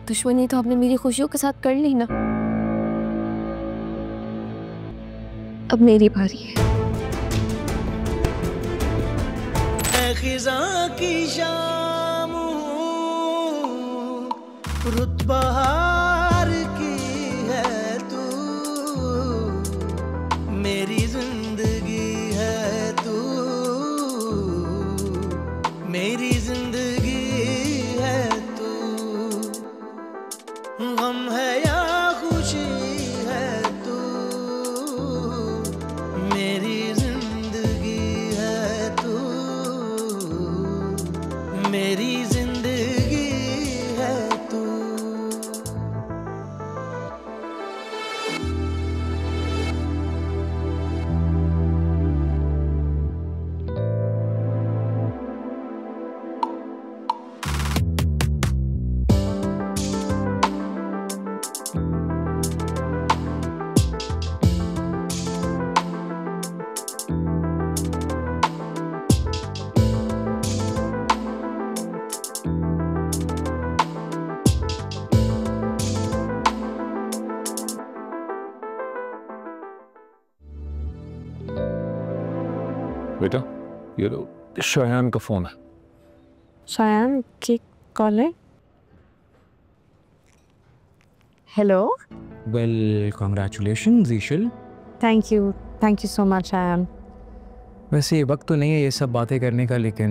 दुश्मनी तो आपने मेरी खुशियों के साथ कर ली ना, अब मेरी बारी है। खिज़ां की शाम रुत बहार की है तू, मेरी जिंदगी है तू, मेरी जिंदगी है तू। गम है या खुशी है तू, मेरी जिंदगी है तू, मेरी जिंदगी है तू। बेटा ये लो, शायान का फोन है। शायान की कॉल है। Hello. Well congratulations Eshal. Thank you so much Shayan. वैसे ये वक्त तो नहीं है ये सब बातें करने का, लेकिन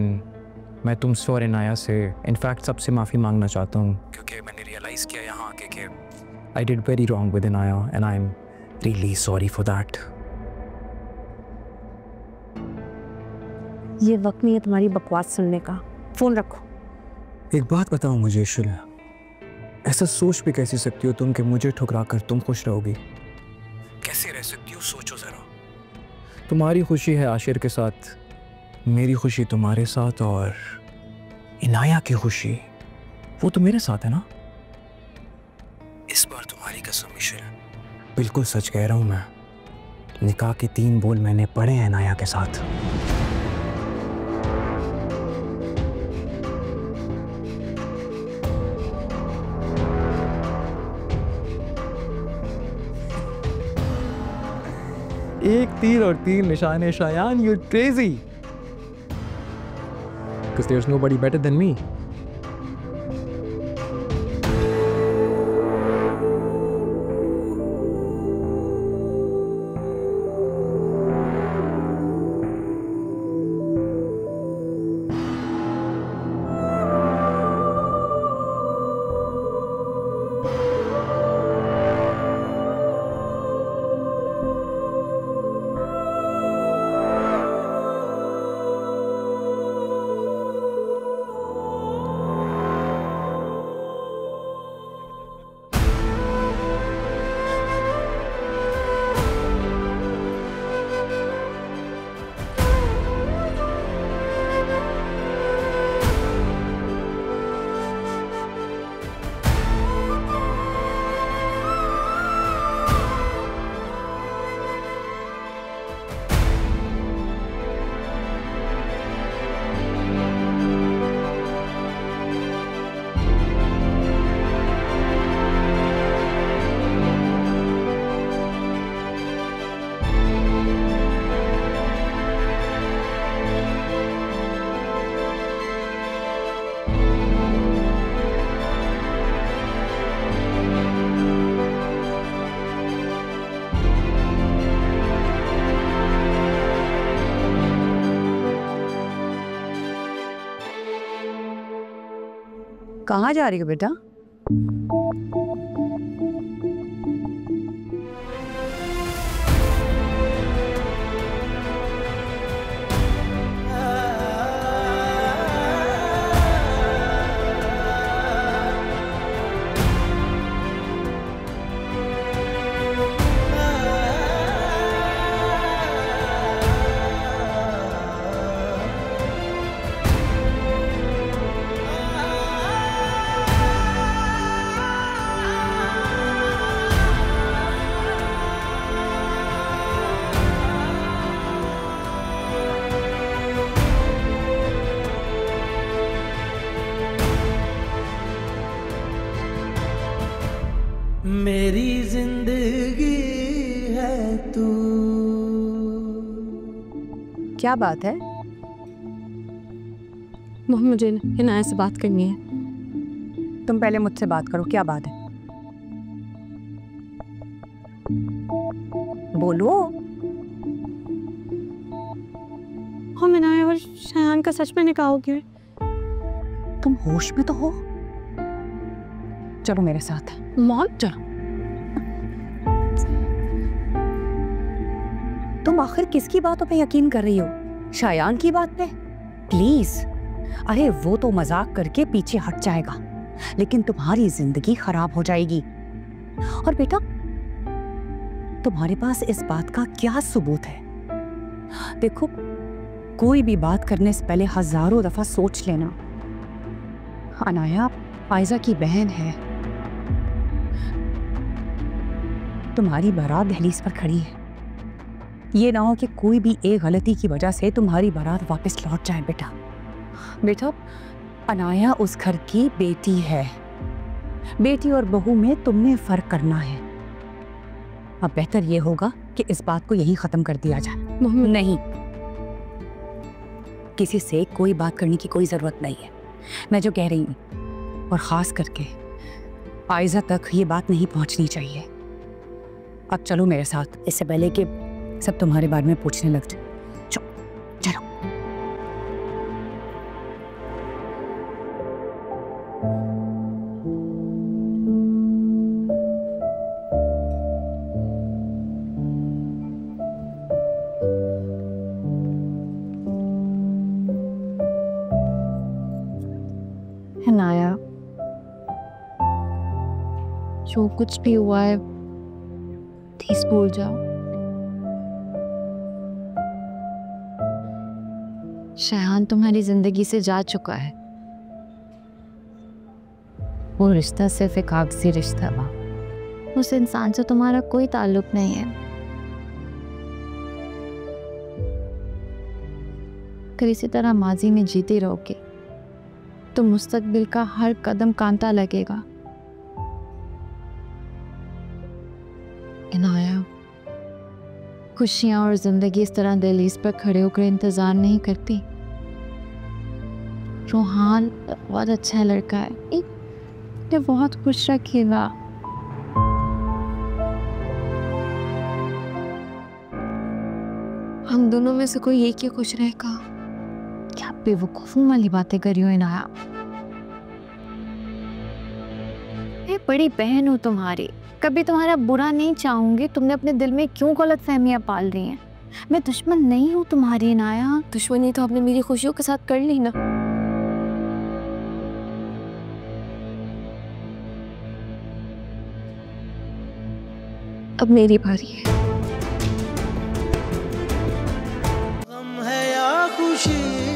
मैं तुमसे और इनाया से इनफैक्ट सबसे माफ़ी मांगना चाहता हूँ, क्योंकि मैंने रियलाइज़ किया यहाँ आके कि I did very wrong with Inaya and I am really sorry for that. ये वक्त नहीं है तुम्हारी बकवास सुनने का, फोन रखो। एक बात बताओ मुझे ईशल, ऐसा सोच भी कैसे सकती हो तुम कि मुझे ठुकरा कर तुम खुश रहोगी? कैसे रह सकती हो, सोचो ज़रा। तुम्हारी खुशी है आशिर के साथ, मेरी खुशी तुम्हारे साथ, और इनाया की खुशी वो तो मेरे साथ है ना। इस बार तुम्हारी कसम ईशल, बिल्कुल सच कह रहा हूँ मैं, निकाह के 3 बोल मैंने पढ़े हैं इनाया के साथ। एक तीर और 3 निशाने Shayan, you're crazy because there's nobody better than me. कहाँ जा रही हो बेटा? मेरी जिंदगी है तू। क्या बात है? मोहम्मद, मुझे इनाया से बात करनी है। तुम पहले मुझसे बात करो, क्या बात है? बोलो। हम इनाया और शायान का सच में निकाह हो गया है। तुम होश में तो हो? चलो मेरे साथ। मॉम, चलो। तुम आखिर किसकी बातों पे यकीन कर रही हो? शायान की बात पे? प्लीज। अरे वो तो मजाक करके पीछे हट जाएगा, लेकिन तुम्हारी जिंदगी खराब हो जाएगी। और बेटा, तुम्हारे पास इस बात का क्या सबूत है? देखो, कोई भी बात करने से पहले हजारों दफा सोच लेना। अनाया फायजा की बहन है। तुम्हारी बारात दहलीज पर खड़ी है। ये ना हो कि कोई भी एक गलती की वजह से तुम्हारी बारात वापस लौट जाए। बेटा बेटा, अनाया उस घर की बेटी है। बेटी और बहू में तुमने फर्क करना है। अब बेहतर ये होगा कि इस बात को यहीं खत्म कर दिया जाए। नहीं, किसी से कोई बात करने की कोई जरूरत नहीं है। मैं जो कह रही हूँ, और खास करके आयजा तक ये बात नहीं पहुंचनी चाहिए। अब चलो मेरे साथ, इससे पहले कि सब तुम्हारे बारे में पूछने लग जाए। चलो। इनाया, जो कुछ भी हुआ है प्लीज भूल जाओ। शायान तुम्हारी जिंदगी से जा चुका है। वो रिश्ता सिर्फ एक कागजी रिश्ता था। उस इंसान से तुम्हारा कोई ताल्लुक नहीं है। अगर इसी तरह माजी में जीते रहोगे तो मुस्तकबिल का हर कदम कांटा लगेगा। इनाया, खुशियां और जिंदगी इस तरह दहलीज पर खड़े होकर इंतजार नहीं करती। रोहान बहुत अच्छा लड़का है, ये बहुत खुश रखेगा। हम दोनों में से कोई एक ही खुश रहेगा। क्या बेवकूफों वाली बातें कर रही हो इनाया? मैं बड़ी बहन हूँ तुम्हारी, कभी तुम्हारा बुरा नहीं चाहूंगी। तुमने अपने दिल में क्यों गलत फहमियाँ पाल रही हैं? मैं दुश्मन नहीं हूँ तुम्हारी इनाया। दुश्मनी तो आपने मेरी खुशियों के साथ कर ली ना। अब मेरी बारी है। गम है या खुशी